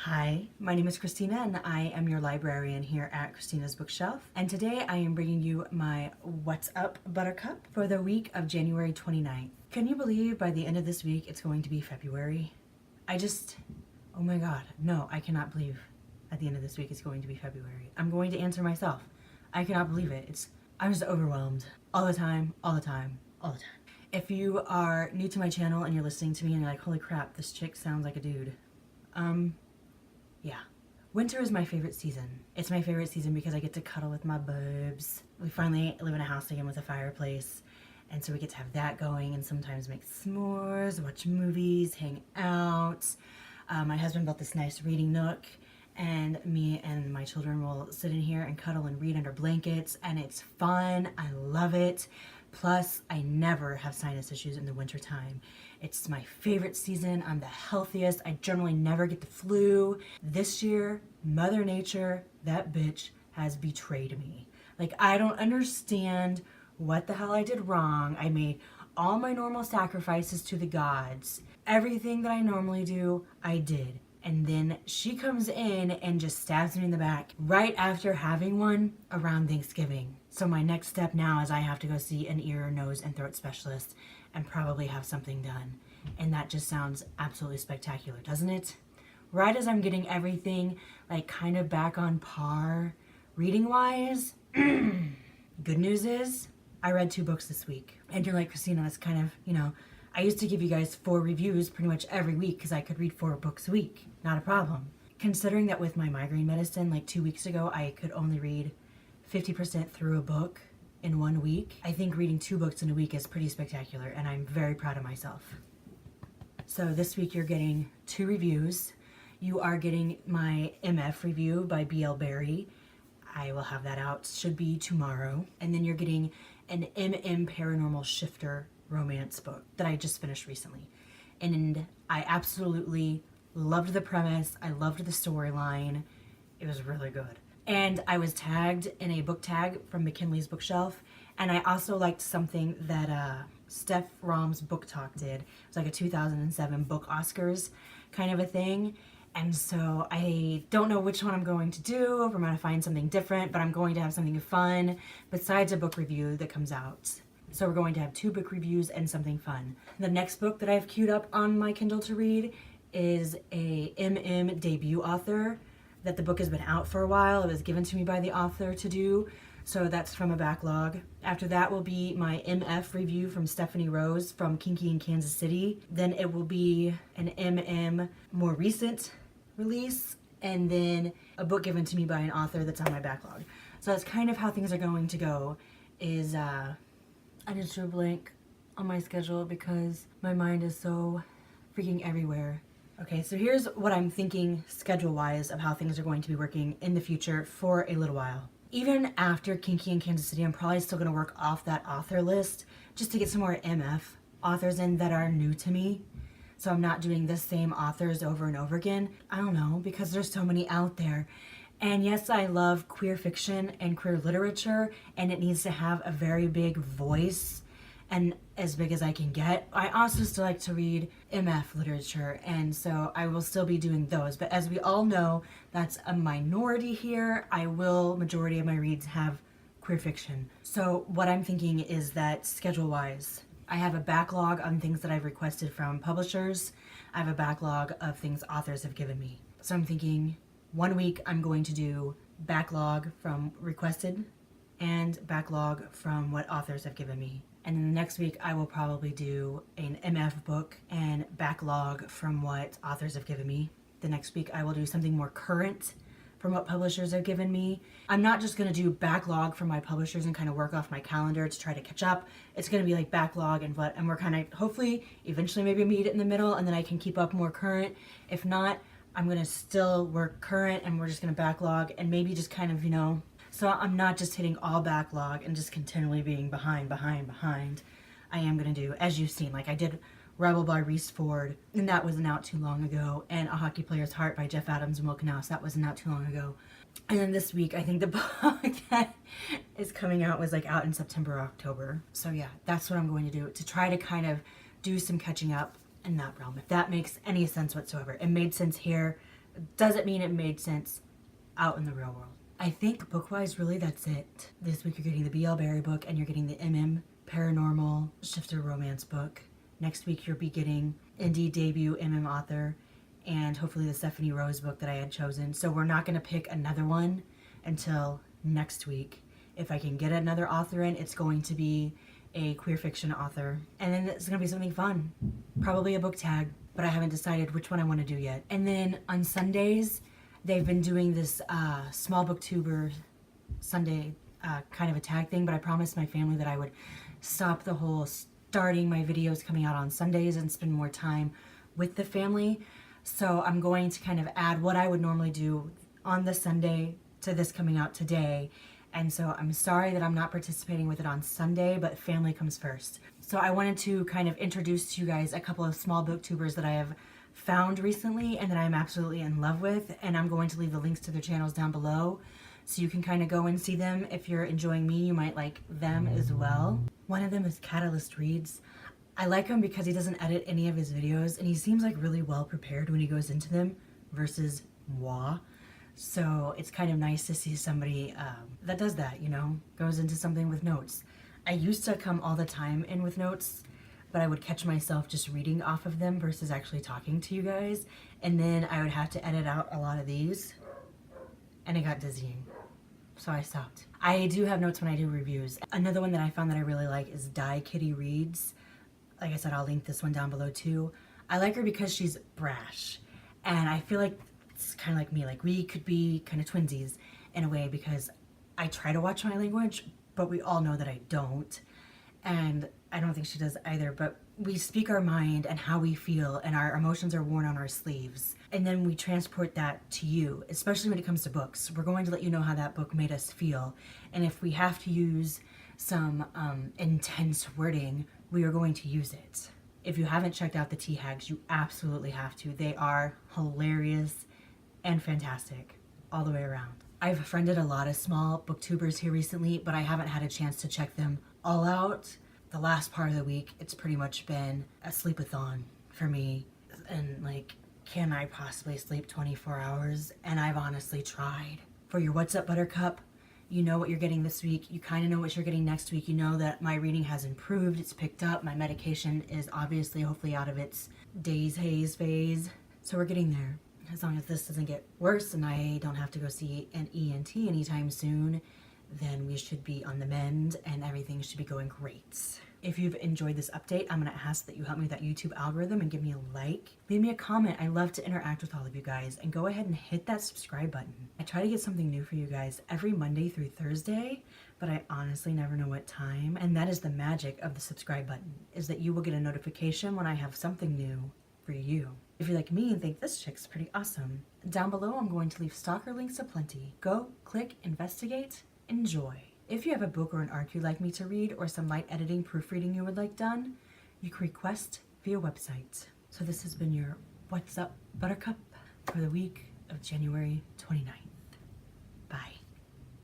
Hi, my name is Christina and I am your librarian here at Christina's Bookshelf. And today I am bringing you my What's Up Buttercup for the week of January 29th. Can you believe by the end of this week it's going to be February? Oh my God, no, I cannot believe at the end of this week it's going to be February. I'm going to answer myself. I cannot believe it. I'm just overwhelmed all the time, all the time, all the time. If you are new to my channel and you're listening to me and you're like, holy crap, this chick sounds like a dude. Yeah. Winter is my favorite season. It's my favorite season because I get to cuddle with my bubs. We finally live in a house again with a fireplace, and so we get to have that going and sometimes make s'mores, watch movies, hang out. My husband built this nice reading nook, and me and my children will sit in here and cuddle and read under blankets, and it's fun. I love it. Plus, I never have sinus issues in the winter time. It's my favorite season. I'm the healthiest. I generally never get the flu. This year, Mother Nature, that bitch, has betrayed me. Like, I don't understand what the hell I did wrong. I made all my normal sacrifices to the gods. Everything that I normally do, I did. And then she comes in and just stabs me in the back right after having one around Thanksgiving. So my next step now is I have to go see an ear, nose, and throat specialist and probably have something done. And that just sounds absolutely spectacular, doesn't it? Right as I'm getting everything like kind of back on par reading-wise, good news is I read 2 books this week. And you're like, Christina, that's kind of, I used to give you guys 4 reviews pretty much every week because I could read 4 books a week. Not a problem. Considering that with my migraine medicine, like 2 weeks ago, I could only read 50% through a book in 1 week. I think reading 2 books in a week is pretty spectacular, and I'm very proud of myself. So this week you're getting 2 reviews. You are getting my MF review by B.L. Berry. I will have that out, should be tomorrow. And then you're getting an MM Paranormal Shifter romance book that I just finished recently. And I absolutely loved the premise. I loved the storyline. It was really good. And I was tagged in a book tag from McKinley's Bookshelf. And I also liked something that Steph Rom's Book Talk did. It was like a 2007 book Oscars kind of a thing. And so I don't know which one I'm going to do, if I'm going to find something different, but I'm going to have something fun besides a book review that comes out. So we're going to have 2 book reviews and something fun. The next book that I have queued up on my Kindle to read is a MM debut author that the book has been out for a while. It was given to me by the author to do, so that's from a backlog. After that will be my MF review from Stephanie Rose from Kinky in Kansas City. Then it will be an MM more recent release, and then a book given to me by an author that's on my backlog. So that's kind of how things are going to go. I just drew a blank on my schedule because my mind is so freaking everywhere. Okay, so here's what I'm thinking schedule-wise of how things are going to be working in the future for a little while. Even after Kinky in Kansas City, I'm probably still going to work off that author list just to get some more MF authors in that are new to me. So I'm not doing the same authors over and over again. I don't know, because there's so many out there. And yes, I love queer fiction and queer literature, and it needs to have a very big voice and as big as I can get. I also still like to read MF literature, and so I will still be doing those. But as we all know, that's a minority here. Majority of my reads have queer fiction. So what I'm thinking is that schedule-wise, I have a backlog on things that I've requested from publishers. I have a backlog of things authors have given me. So I'm thinking 1 week I'm going to do backlog from requested and backlog from what authors have given me. And then the next week I will probably do an MF book and backlog from what authors have given me. The next week I will do something more current from what publishers have given me. I'm not just going to do backlog from my publishers and kind of work off my calendar to try to catch up. It's going to be like backlog and we're kind of hopefully eventually maybe meet it in the middle, and then I can keep up more current. If not, I'm going to still work current and we're just going to backlog and maybe just kind of, so I'm not just hitting all backlog and just continually being behind. I am going to do, as you've seen, like I did Rebel by Reese Ford, and that wasn't out too long ago, and A Hockey Player's Heart by Jeff Adams and Will Knauss, that wasn't out too long ago. And then this week, I think the book that is coming out was like out in September or October. So yeah, that's what I'm going to do to try to kind of do some catching up in that realm, if that makes any sense whatsoever. It made sense here, doesn't mean it made sense out in the real world. I think book-wise, really, that's it. This week you're getting the B.L. Berry book, and you're getting the M.M. Paranormal Shifter Romance book. Next week you'll be getting indie debut M.M. author, and hopefully the Stephanie Rose book that I had chosen. So we're not going to pick another one until next week. If I can get another author in, it's going to be a queer fiction author. And then it's going to be something fun. Probably a book tag, but I haven't decided which one I want to do yet. And then on Sundays, they've been doing this Small Booktuber Sunday kind of a tag thing, but I promised my family that I would stop the whole starting my videos coming out on Sundays and spend more time with the family. So I'm going to kind of add what I would normally do on the Sunday to this coming out today. And so I'm sorry that I'm not participating with it on Sunday, but family comes first. So I wanted to kind of introduce to you guys a couple of small booktubers that I have found recently and that I'm absolutely in love with. And I'm going to leave the links to their channels down below, so you can kind of go and see them. If you're enjoying me, you might like them as well. One of them is Catalyst Reads. I like him because he doesn't edit any of his videos, and he seems like really well prepared when he goes into them versus moi. So it's kind of nice to see somebody that does that, you know, goes into something with notes. I used to come all the time in with notes, but I would catch myself just reading off of them versus actually talking to you guys. And then I would have to edit out a lot of these, and it got dizzying. So I stopped. I do have notes when I do reviews. Another one that I found that I really like is Die Kitty Reads. Like I said, I'll link this one down below too. I like her because she's brash, and I feel like it's kind of like me. Like, we could be kind of twinsies in a way, because I try to watch my language, but we all know that I don't. And I don't think she does either, but we speak our mind and how we feel, and our emotions are worn on our sleeves. And then we transport that to you, especially when it comes to books. We're going to let you know how that book made us feel. And if we have to use some intense wording, we are going to use it. If you haven't checked out the tea hags, you absolutely have to. They are hilarious and fantastic all the way around. I've friended a lot of small booktubers here recently, but I haven't had a chance to check them all out. The last part of the week, it's pretty much been a sleepathon for me. And like, can I possibly sleep 24 hours? And I've honestly tried. For your What's Up Buttercup, you know what you're getting this week. You kind of know what you're getting next week. You know that my reading has improved. It's picked up. My medication is obviously, hopefully, out of its days haze phase. So we're getting there. As long as this doesn't get worse and I don't have to go see an ENT anytime soon, then we should be on the mend and everything should be going great. If you've enjoyed this update, I'm going to ask that you help me with that YouTube algorithm and give me a like. Leave me a comment. I love to interact with all of you guys. And go ahead and hit that subscribe button. I try to get something new for you guys every Monday through Thursday, but I honestly never know what time. And that is the magic of the subscribe button, is that you will get a notification when I have something new for you. If you're like me and think this chick's pretty awesome, down below I'm going to leave stalker links aplenty. Go, click, investigate, enjoy. If you have a book or an arc you'd like me to read, or some light editing, proofreading you would like done, you can request via website. So this has been your What's Up Buttercup for the week of January 29th.